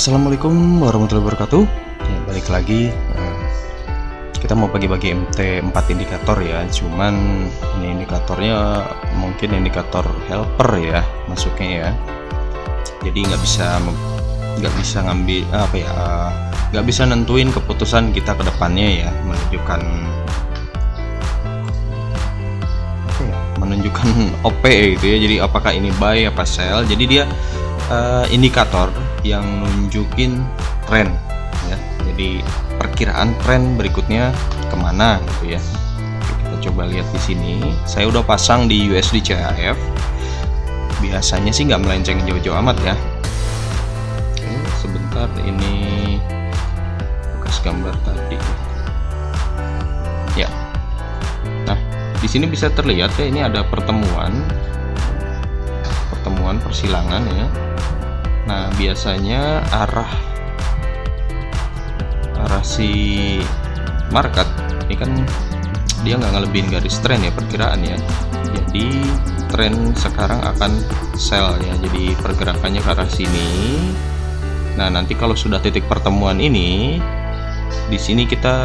Assalamualaikum warahmatullahi wabarakatuh. Ya, balik lagi. Kita mau bagi-bagi MT 4 indikator ya. Cuman ini indikatornya mungkin indikator helper ya masuknya ya. Jadi nggak bisa ngambil nggak bisa nentuin keputusan kita ke depannya ya, menunjukkan OP gitu ya. Jadi apakah ini buy apa sell. Jadi dia indikator yang nunjukin tren ya. Jadi perkiraan tren berikutnya kemana gitu ya. Kita coba lihat di sini. Saya udah pasang di USD CHF. Biasanya sih nggak melenceng jauh-jauh amat ya. Oke, sebentar, ini bekas gambar tadi ya. Nah, di sini bisa terlihat ya, ini ada pertemuan persilangan ya. Nah, biasanya arah si market ini kan dia nggak ngelebihin garis tren ya, perkiraan ya. Jadi tren sekarang akan sell ya, jadi pergerakannya ke arah sini. Nah, nanti kalau sudah titik pertemuan ini, di sini kita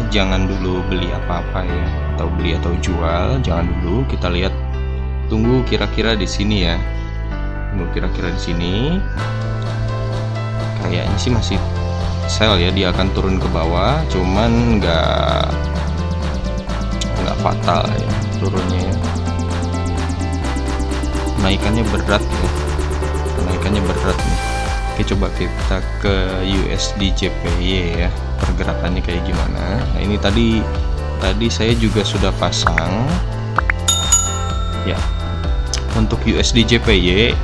jangan dulu beli apa-apa ya, atau beli atau jual, jangan dulu. Kita lihat, tunggu kira-kira di sini ya. Kira-kira di sini kayaknya sih masih sell ya, dia akan turun ke bawah, cuman nggak fatal ya turunnya ya. Kenaikannya berat ya, nih. Oke, coba kita ke USD JPY ya, pergerakannya kayak gimana. Nah, ini tadi saya juga sudah pasang ya. Untuk USD JPY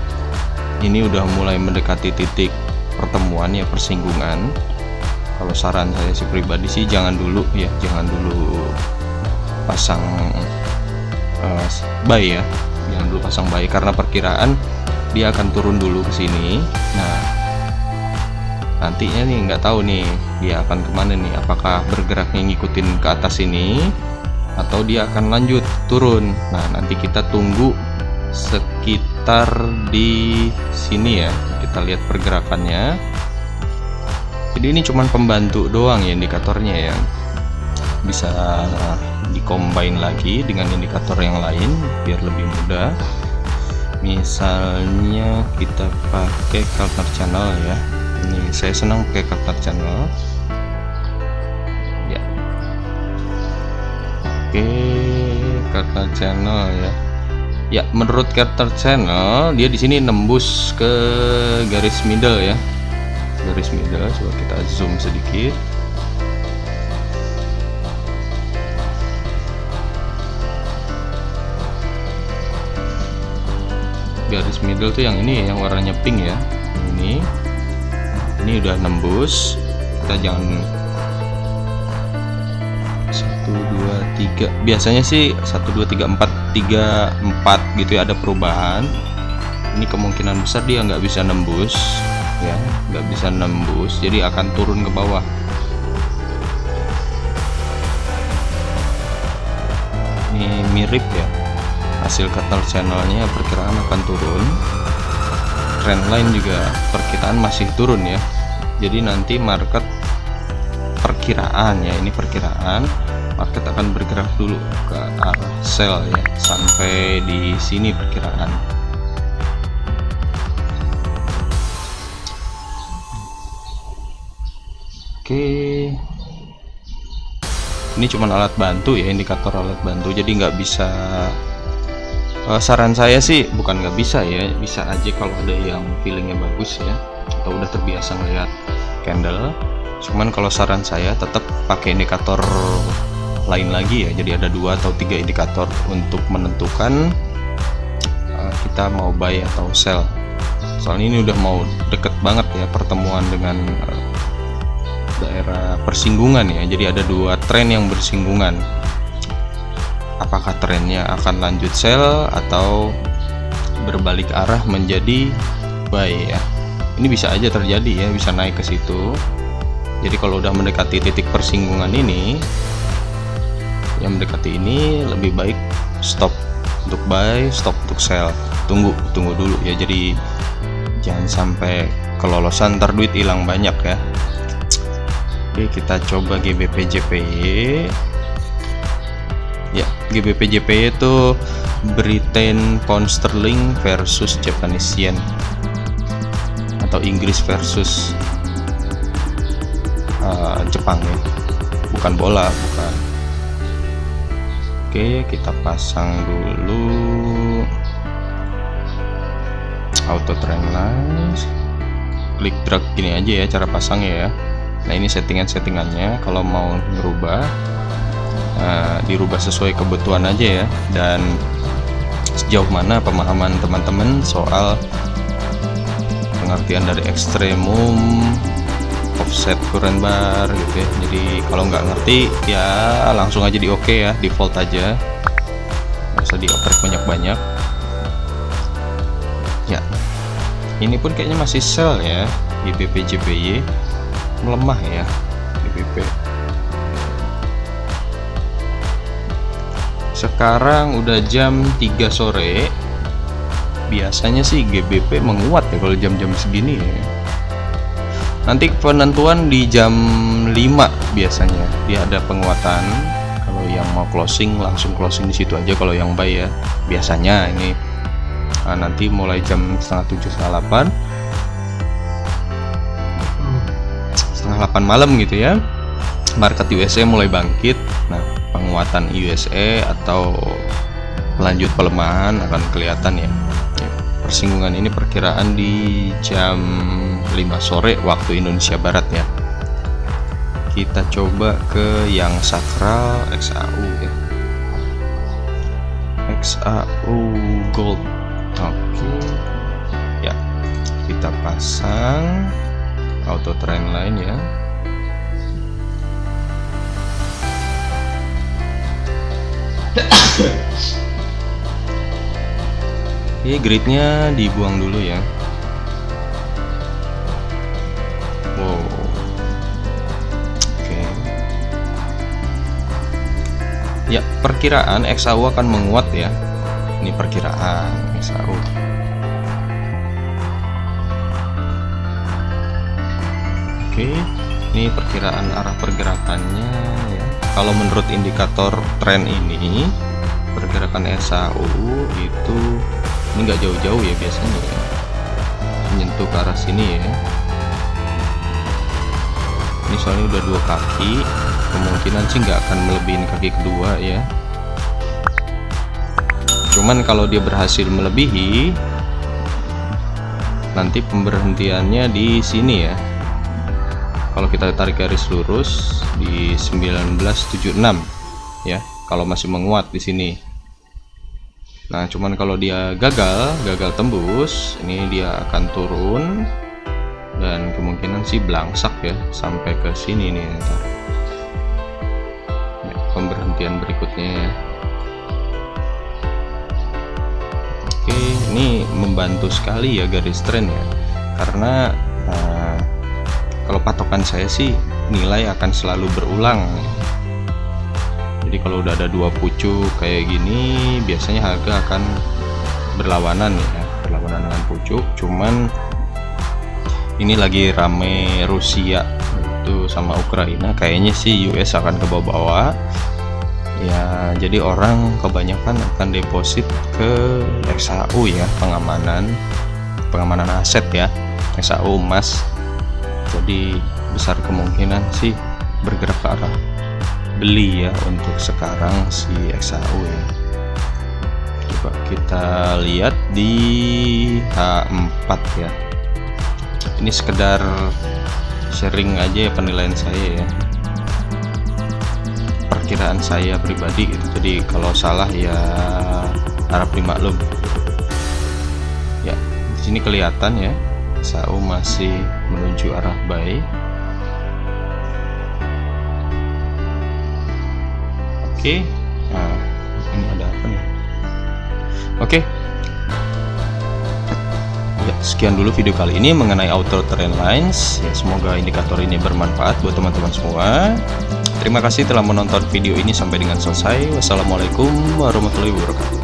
ini udah mulai mendekati titik pertemuan ya, persinggungan. Kalau saran saya sih pribadi sih jangan dulu pasang buy ya, jangan dulu pasang buy karena perkiraan dia akan turun dulu ke sini. Nah, nantinya nih nggak tahu nih dia akan kemana nih, apakah bergeraknya ngikutin ke atas ini atau dia akan lanjut turun. Nah, nanti kita tunggu sekitar di sini ya, kita lihat pergerakannya. Jadi ini cuman pembantu doang ya indikatornya ya, bisa dikombin lagi dengan indikator yang lain biar lebih mudah. Misalnya kita pakai Keltner Channel ya, ini saya senang pakai Keltner Channel ya. Oke, Keltner Channel ya. Ya, menurut Keltner Channel dia di sini nembus ke garis middle ya. Garis middle, coba kita zoom sedikit. Garis middle tuh yang ini, yang warnanya pink ya. Ini udah nembus. Kita jangan 1 2 3, biasanya sih 1 2 3 4 gitu ya, ada perubahan. Ini kemungkinan besar dia nggak bisa nembus ya, jadi akan turun ke bawah. Ini mirip ya, hasil Keltner Channelnya perkiraan akan turun, trendline juga perkiraan masih turun ya. Jadi nanti market perkiraan ya, ini perkiraan market akan bergerak dulu ke arah sell ya, sampai di sini perkiraan. Oke, ini cuma alat bantu ya, indikator alat bantu, jadi nggak bisa. Saran saya sih bukan nggak bisa ya, bisa aja kalau ada yang feelingnya bagus ya, atau udah terbiasa ngeliat candle. Cuman kalau saran saya tetap pakai indikator lain lagi ya, jadi ada 2 atau 3 indikator untuk menentukan kita mau buy atau sell. Soalnya ini udah mau deket banget ya pertemuan dengan daerah persinggungan ya, jadi ada 2 tren yang bersinggungan. Apakah trennya akan lanjut sell atau berbalik arah menjadi buy ya. Ini bisa aja terjadi ya, bisa naik ke situ. Jadi kalau udah mendekati titik persinggungan ini, yang mendekati ini, lebih baik stop untuk buy, stop untuk sell. Tunggu dulu ya, jadi jangan sampai kelolosan, ntar duit hilang banyak ya. Oke, kita coba GBP JPY. Ya, GBP JPY itu Britain Pound Sterling versus Japanese Yen, atau Inggris versus Jepang ya, bukan bola, bukan. Oke, kita pasang dulu auto trend lines, klik drag gini aja ya cara pasangnya ya. Nah, ini settingannya, kalau mau merubah dirubah sesuai kebutuhan aja ya, dan sejauh mana pemahaman teman-teman soal pengertian dari ekstremum, offset current bar gitu ya. Jadi kalau nggak ngerti ya langsung aja di oke ya, default aja, nggak usah dioprek banyak-banyak ya. Ini pun kayaknya masih sell ya, GBP JPY melemah ya GBP. Sekarang udah jam 3 sore. Biasanya sih GBP menguat ya kalau jam-jam segini ya. Nanti penentuan di jam 5 biasanya dia ada penguatan. Kalau yang mau closing langsung closing di situ aja kalau yang buy ya. Biasanya ini nanti mulai jam setengah 7, setengah 8 malam gitu ya. Market USA mulai bangkit. Nah, penguatan USA atau lanjut pelemahan akan kelihatan ya. Persinggungan ini perkiraan di jam 5 sore waktu Indonesia Barat ya. Kita coba ke yang sakral XAU ya. XAU gold. Oke. Ya. Kita pasang auto trend line ya. Oke, gridnya dibuang dulu ya. Wow. Oke. Ya, perkiraan XAU akan menguat ya. Ini perkiraan XAU. Oke, ini perkiraan arah pergerakannya ya. Kalau menurut indikator tren ini, pergerakan XAU itu ini nggak jauh-jauh ya biasanya ya, menyentuh ke arah sini ya. Ini soalnya udah 2 kaki, kemungkinan sih nggak akan melebihin kaki kedua ya. Cuman kalau dia berhasil melebihi, nanti pemberhentiannya di sini ya. Kalau kita tarik garis lurus di 1976 ya, kalau masih menguat di sini. Nah, cuman kalau dia gagal tembus, ini dia akan turun dan kemungkinan sih belangsak ya sampai ke sini nih. Ya, pemberhentian berikutnya ya. Oke, ini membantu sekali ya garis tren ya, karena kalau patokan saya sih nilai akan selalu berulang. Jadi kalau udah ada 2 pucuk kayak gini, biasanya harga akan berlawanan ya, berlawanan dengan pucuk. Cuman ini lagi rame Rusia itu sama Ukraina, kayaknya sih US akan ke bawah-bawah ya. Jadi orang kebanyakan akan deposit ke XAU ya, pengamanan aset ya, XAU emas. Jadi besar kemungkinan sih bergerak ke arah beli ya untuk sekarang si XAU ya. Coba kita lihat di H4 ya. Ini sekedar sharing aja ya, penilaian saya ya, perkiraan saya pribadi gitu. Jadi kalau salah ya harap dimaklum ya. Di sini kelihatan ya XAU masih menuju arah buy. Oke, nah ini ada apa nih? Oke, ya, sekian dulu video kali ini mengenai auto trend lines ya. Semoga indikator ini bermanfaat buat teman-teman semua. Terima kasih telah menonton video ini sampai dengan selesai. Wassalamualaikum warahmatullahi wabarakatuh.